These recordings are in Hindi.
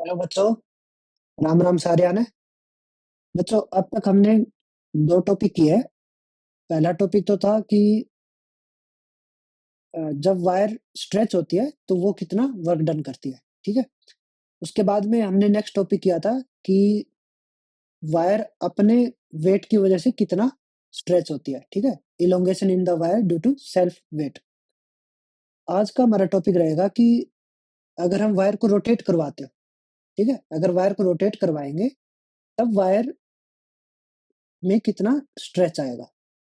हेलो बच्चों। राम राम सारे आने। बच्चों, अब तक हमने दो टॉपिक किए हैं। पहला टॉपिक तो था कि जब वायर स्ट्रेच होती है तो वो कितना वर्क डन करती है। ठीक है। उसके बाद में हमने नेक्स्ट टॉपिक किया था कि वायर अपने वेट की वजह से कितना स्ट्रेच होती है। ठीक है। Elongation in the wire due to self weight. आज का हमारा टॉपिक रहेगा कि अगर हम वायर को रोटेट करवाते हो, ठीक है, अगर वायर को रोटेट करवाएंगे तब वायर में कितना स्ट्रेच आएगा।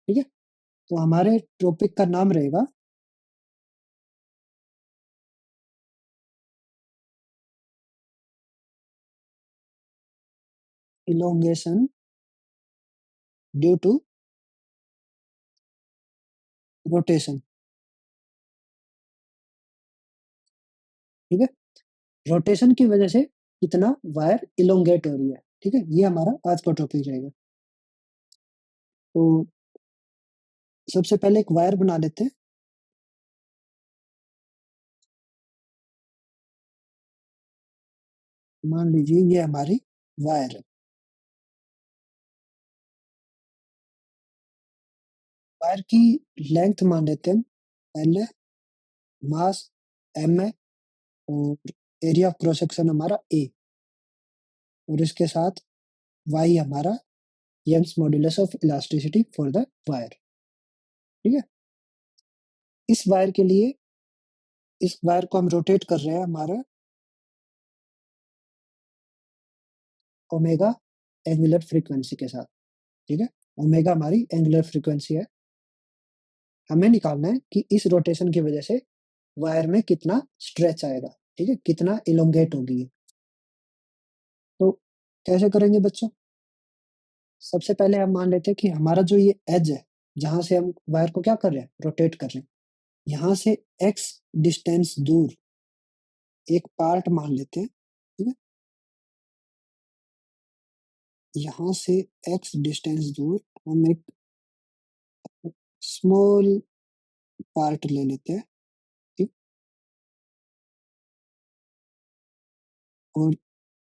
ठीक है। तो हमारे टॉपिक का नाम रहेगा elongation ड्यू टू रोटेशन। ठीक है। रोटेशन की वजह से कितना वायर इलोंगेट हो रही है। ठीक है, ये हमारा आज का टॉपिक रहेगा। तो सबसे पहले एक वायर बना लेते हैं। मान लीजिए ये हमारी वायर है। वायर की लेंथ मान लेते हैं एल है, मास एम है, और एरिया ऑफ क्रॉस सेक्शन हमारा ए, और इसके साथ वाई हमारा Young's modulus of elasticity for the wire. ठीक है। इस वायर के लिए, इस वायर को हम रोटेट कर रहे हैं हमारा ओमेगा एंगुलर फ्रीक्वेंसी के साथ। ठीक है। ओमेगा हमारी एंगुलर फ्रीक्वेंसी है। हमें निकालना है कि इस रोटेशन की वजह से वायर में कितना स्ट्रेच आएगा। ठीक है, कितना इलोंगेट होगी ये। तो कैसे करेंगे बच्चों? सबसे पहले हम मान लेते हैं कि हमारा जो ये एज है, जहां से हम वायर को क्या कर रहे हैं, रोटेट कर रहे हैं, यहाँ से एक्स डिस्टेंस दूर एक पार्ट मान लेते हैं। ठीक है। यहाँ से एक्स डिस्टेंस दूर हम एक स्मॉल पार्ट ले लेते हैं। ठीक। और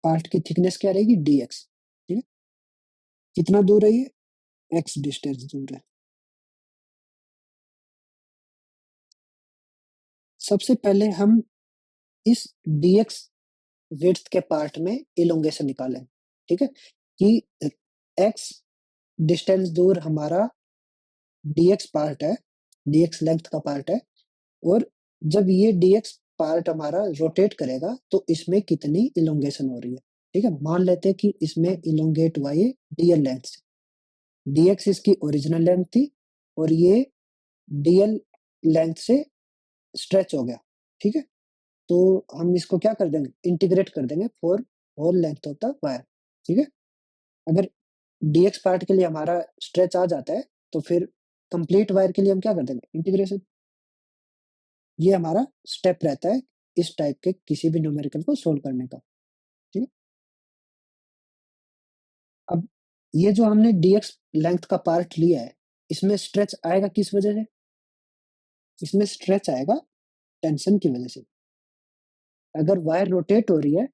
पार्ट की थिकनेस क्या रहेगी, डी एक्स। ठीक है। कितना दूर है ये, एक्स डिस्टेंस दूर है। सबसे पहले हम इस dx विड्थ के पार्ट में इलोंगेशन निकालें। ठीक है, कि x डिस्टेंस दूर हमारा dx पार्ट है, dx लेंथ का पार्ट है, और जब ये dx पार्ट हमारा रोटेट करेगा तो इसमें कितनी इलोंगेशन हो रही है। ठीक है, मान लेते हैं कि इसमें इलोंगेट हुआ ये dl लेंथ से। dx इसकी ओरिजिनल लेंथ थी और ये dl लेंथ से स्ट्रेच हो गया। ठीक है। तो हम इसको क्या कर देंगे, इंटीग्रेट कर देंगे for whole length of the wire. ठीक है। अगर dx पार्ट के लिए हमारा स्ट्रेच आ जाता है तो फिर कंप्लीट वायर के लिए हम क्या कर देंगे, इंटीग्रेशन। ये हमारा स्टेप रहता है इस टाइप के किसी भी न्यूमेरिकल को सोल्व करने का। ठीक है। अब ये जो हमने dx लेंथ का पार्ट लिया है, इसमें स्ट्रेच आएगा किस वजह से, इसमें स्ट्रेच आएगा टेंशन की वजह से। अगर वायर रोटेट हो रही है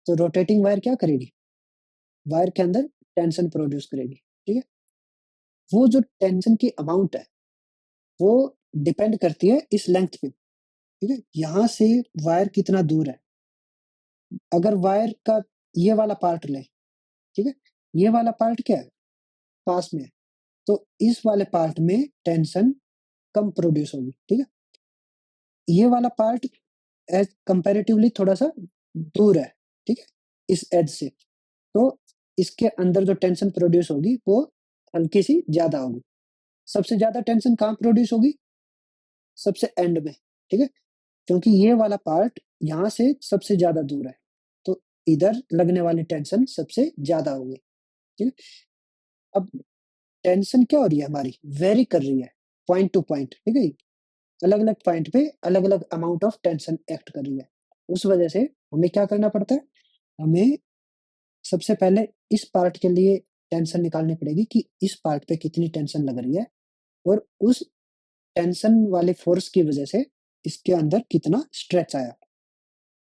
तो रोटेटिंग वायर क्या करेगी, वायर के अंदर टेंशन प्रोड्यूस करेगी। ठीक है। वो जो टेंशन की अमाउंट है वो डिपेंड करती है इस लेंथ पे। ठीक है, यहाँ से वायर कितना दूर है। अगर वायर का ये वाला पार्ट ले, ठीक है, ये वाला पार्ट क्या है, पास में है, तो इस वाले पार्ट में टेंशन कम प्रोड्यूस होगी। ठीक है। ये वाला पार्ट एज कंपैरेटिवली थोड़ा सा दूर है। ठीक है, इस एज से, तो इसके अंदर जो टेंशन प्रोड्यूस होगी वो हल्की सी ज्यादा होगी। सबसे ज्यादा टेंशन कहाँ प्रोड्यूस होगी, सबसे एंड में। ठीक है, क्योंकि ये वाला पार्ट यहाँ से सबसे ज्यादा दूर है, तो इधर लगने वाली टेंशन सबसे ज्यादा होगी। ठीक है। अब टेंशन क्या हो रही है हमारी, वेरी कर रही है पॉइंट टू पॉइंट। ठीक है, अलग अलग पॉइंट पे अलग अलग अमाउंट ऑफ टेंशन एक्ट कर रही है। उस वजह से हमें क्या करना पड़ता है, हमें सबसे पहले इस पार्ट के लिए टेंशन निकालनी पड़ेगी कि इस पार्ट पे कितनी टेंशन लग रही है, और उस टेंशन वाले फोर्स की वजह से इसके अंदर कितना स्ट्रेच आया।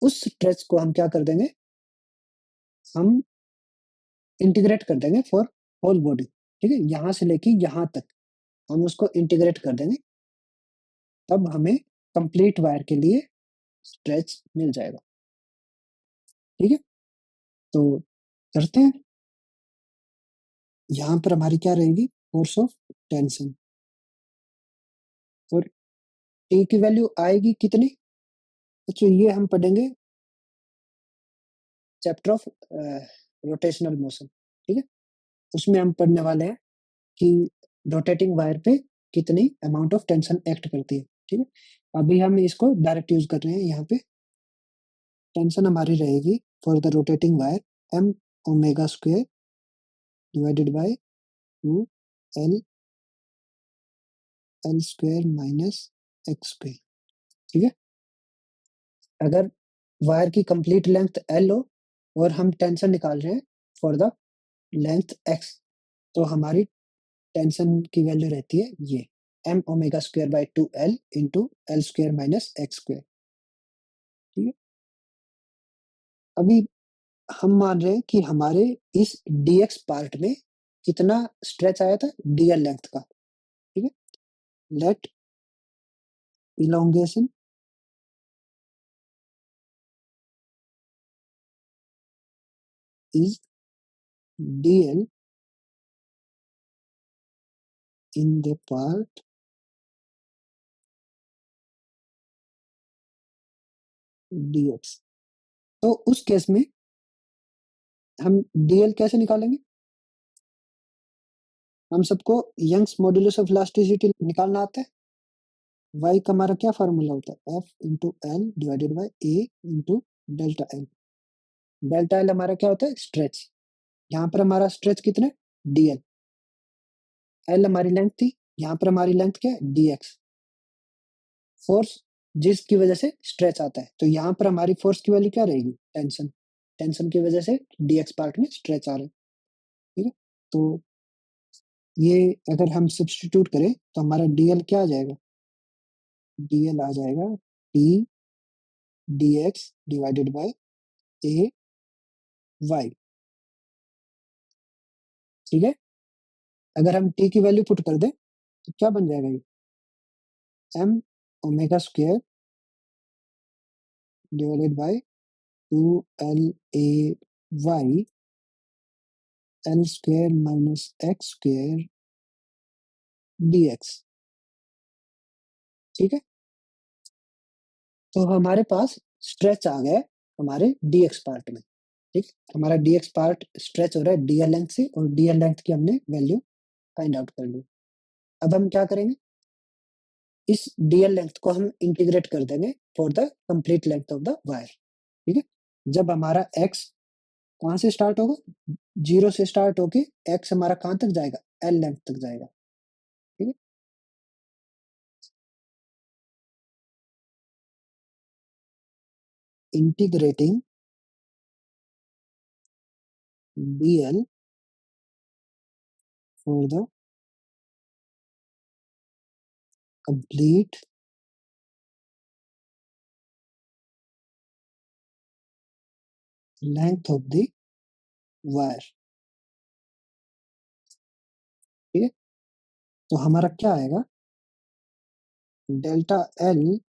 उस स्ट्रेच को हम क्या कर देंगे, हम इंटीग्रेट कर देंगे फॉर होल बॉडी, ठीक है, यहां से लेके यहां तक हम उसको इंटीग्रेट कर देंगे, तब हमें कंप्लीट वायर के लिए स्ट्रेच मिल जाएगा। ठीक है, तो करते हैं। यहां पर हमारी क्या रहेगी, फोर्स ऑफ टेंशन, और टी की वैल्यू आएगी कितनी, तो ये हम पढ़ेंगे चैप्टर ऑफ रोटेशनल मोशन। ठीक है, उसमें हम पढ़ने वाले हैं कि रोटेटिंग वायर पे कितनी अमाउंट ऑफ टेंशन एक्ट करती है। ठीक है, अभी हम इसको डायरेक्ट यूज कर रहे हैं। यहाँ पे टेंशन हमारी रहेगी for the rotating wire M omega square divided by 2 L square minus X square. ठीक है, अगर वायर की कंप्लीट लेंथ एल हो और हम टेंशन निकाल रहे हैं फॉर द लेंथ एक्स, तो हमारी टेंशन की वैल्यू रहती है ये M omega square by 2 L into L square minus X square. ठीक है, अभी हम मान रहे हैं कि हमारे इस dx पार्ट में कितना स्ट्रेच आया था dl लेंथ का। ठीक है, let elongation is dl in the part dx। तो उस केस में हम dl कैसे निकालेंगे, हम सबको यंग्स मॉड्यूलस ऑफ इलास्टिसिटी निकालना आता है। y का हमारा क्या फार्मूला होता है, f into L divided by a into delta L. Delta L हमारा क्या होता है, स्ट्रेच। यहाँ पर हमारा स्ट्रेच कितना है, dl। एल हमारी लेंथ थी, यहाँ पर हमारी लेंथ क्या है, dx। फोर्स जिसकी वजह से स्ट्रेच आता है, तो यहाँ पर हमारी फोर्स की वैल्यू क्या रहेगी, टेंशन। टेंशन की वजह से dx पार्ट में स्ट्रेच आ रहा है। ठीक है, तो ये अगर हम सब्स्टिट्यूट करें तो हमारा dl क्या आ जाएगा, dl आ जाएगा d dx divided by a y। ठीक है, अगर हम t की वैल्यू पुट कर दें तो क्या बन जाएगा, ये m omega square divided by 2 LA y L square minus X square dx। ठीक है, तो हमारे पास स्ट्रेच आ गया है हमारे dx पार्ट में। ठीक, हमारा dx पार्ट स्ट्रेच हो रहा है dl लेंथ से, और dl लेंथ की हमने वैल्यू फाइंड आउट कर ली। अब हम क्या करेंगे, इस dl लेंथ को हम इंटीग्रेट कर देंगे for the complete length of the wire. ठीक है, जब हमारा x कहाँ से स्टार्ट होगा, 0 से स्टार्ट होके x हमारा कहाँ तक जाएगा, l लेंथ तक जाएगा। ठीक है, integrating dl for the complete length of the wire। ठीक है, तो हमारा क्या आएगा, डेल्टा एल,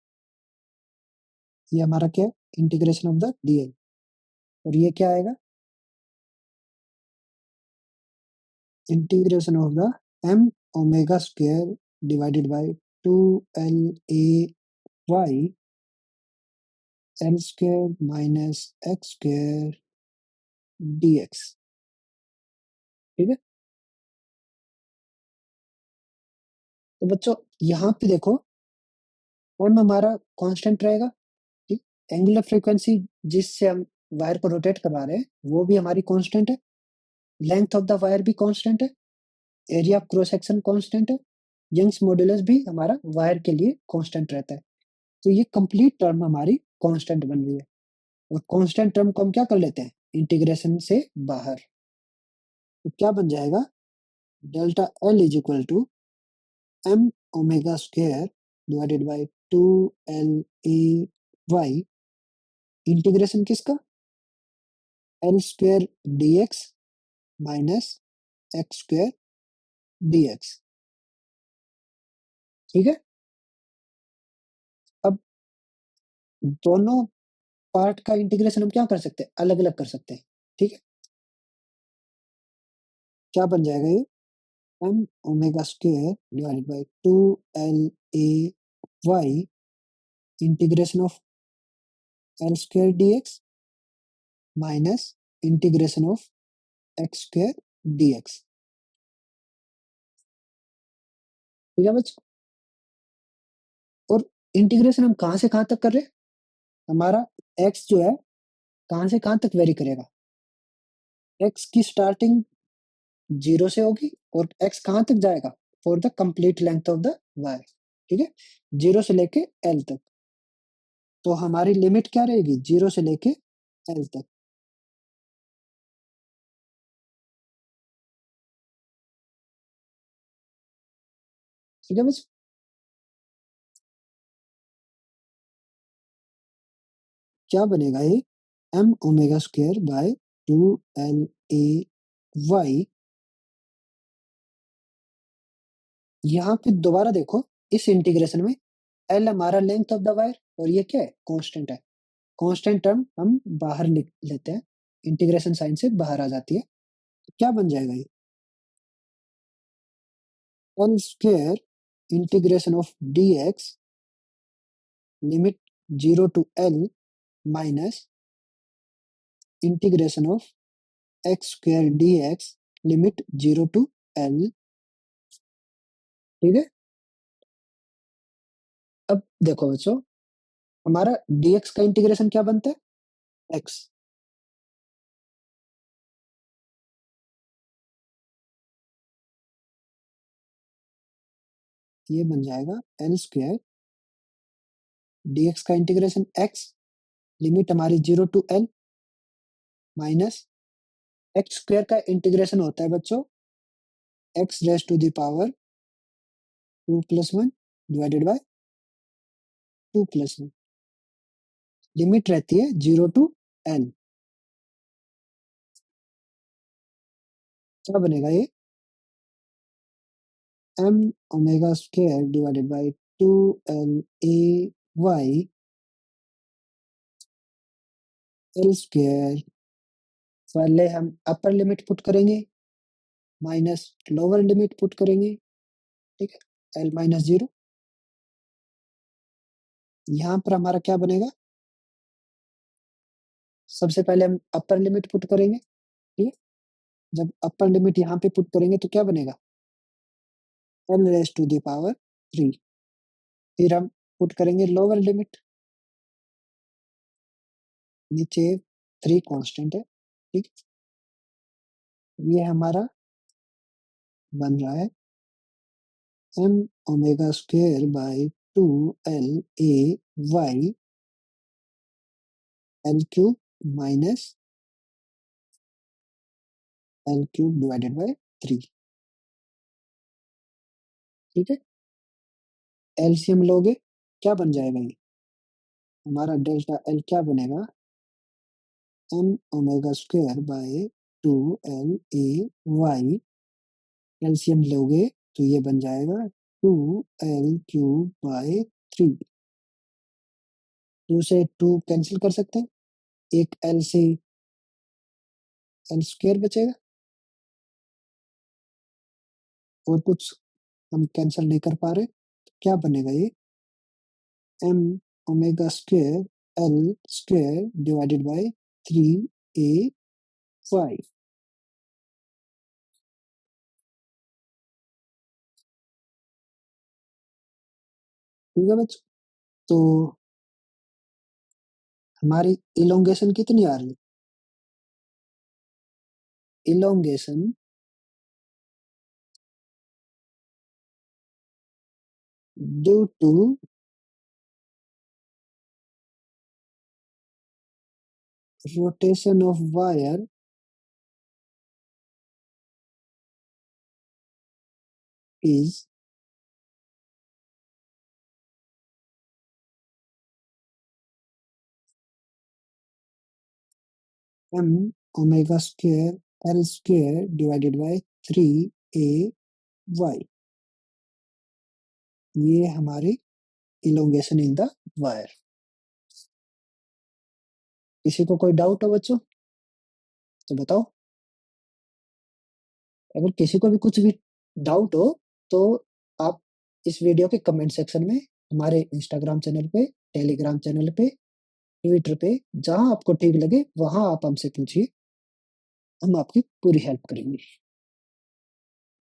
ये हमारा क्या है, इंटीग्रेशन ऑफ द dl, और ये क्या आएगा, integration of the m omega square divided by 2 LA y L square minus X square dx। ठीक है, तो बच्चों यहाँ पे देखो कौन हमारा कांस्टेंट रहेगा, ठीक, एंगुलर फ्रीक्वेंसी जिससे हम वायर को रोटेट करवा रहे हैं वो भी हमारी कांस्टेंट है, लेंथ ऑफ द वायर भी कांस्टेंट है, area of cross section constant है, यंग्स मॉड्यूलस भी हमारा वायर के लिए कांस्टेंट रहता है। तो ये कंप्लीट टर्म हमारी कांस्टेंट बन रही है, और कांस्टेंट टर्म को हम क्या कर लेते हैं, इंटीग्रेशन से बाहर। तो क्या बन जाएगा, delta L is equal to M omega square divided by 2 LA y, integration किसका, L square D X minus X square D X. ठीक है। अब दोनों पार्ट का इंटीग्रेशन हम क्या कर सकते हैं, अलग अलग कर सकते हैं। ठीक है। क्या बन जाएगा ये, M omega square divided by 2 LA y integration of L square D X minus integration of X square D X. ठीक है बच्चों। और इंटीग्रेशन हम कहाँ से कहाँ तक कर रहे हैं, हमारा एक्स जो है कहाँ से कहाँ तक वेरी करेगा, एक्स की स्टार्टिंग 0 से होगी और एक्स कहाँ तक जाएगा, for the complete length of the wire. ठीक है। 0 से लेके एल तक। तो हमारी लिमिट क्या रहेगी, 0 से लेके एल तक। ठीक है बस। क्या बनेगा ये, M omega square by 2 LA y। यहाँ पे दोबारा देखो, इस इंटीग्रेशन में एल हमारा लेंथ ऑफ द वायर और ये क्या है, कांस्टेंट है। कांस्टेंट टर्म हम बाहर लिख लेते हैं, इंटीग्रेशन साइन से बाहर आ जाती है। तो क्या बन जाएगा ये, L square integration of D X limit 0 to L minus integration of X square D X limit 0 to L. ठीक है। अब देखो बच्चों, हमारा dx का इंटीग्रेशन क्या बनता है, x। ये बन जाएगा एल स्क्वेयर dx का इंटीग्रेशन x लिमिट हमारी 0 to L minus X square का इंटीग्रेशन होता है बच्चों x raise to the power 2+1 divided by 2+1। Limit रहती है 0 टू एल। क्या बनेगा ये, M omega square divided by 2 LA y L square. पहले हम अपर लिमिट पुट करेंगे माइनस लोअर लिमिट पुट करेंगे। ठीक है। L-0। यहाँ पर हमारा क्या बनेगा, सबसे पहले हम अपर लिमिट पुट करेंगे। ठीक है। जब अपर लिमिट यहाँ पे पुट करेंगे तो क्या बनेगा, L⁻³ फिर हम पुट करेंगे लोअर लिमिट, नीचे 3 कांस्टेंट है। ठीक। ये हमारा बन रहा है M omega square by 2 LA y L³ minus L³ divided by 3। ठीक है। एलसीएम लोगे क्या बन जाएगा ये, हमारा डेल्टा एल क्या बनेगा, M omega square by 2 LA y। LCM लोगे तो ये बन जाएगा 2L³ बाय 3। 2 से 2 कैंसिल कर सकते हैं, एक एल से एल स्क्वेयर बचेगा और कुछ हम कैंसिल नहीं कर पा रहे। तो क्या बनेगा ये, M omega square L square divided by 3A y। ठीक है बच्चों। तो हमारी इलोंगेशन कितनी आ रही है, elongation due to rotation of wire is m omega square L square divided by 3a y। ये हमारी इलोंगेशन इन द वायर। किसी को कोई डाउट हो बच्चों तो बताओ। अगर किसी को भी कुछ भी डाउट हो तो आप इस वीडियो के कमेंट सेक्शन में, हमारे इंस्टाग्राम चैनल पे, टेलीग्राम चैनल पे, ट्विटर पे, जहां आपको ठीक लगे वहां आप हमसे पूछिए, हम आपकी पूरी हेल्प करेंगे।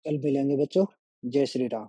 कल मिलेंगे बच्चों। जय श्री राम।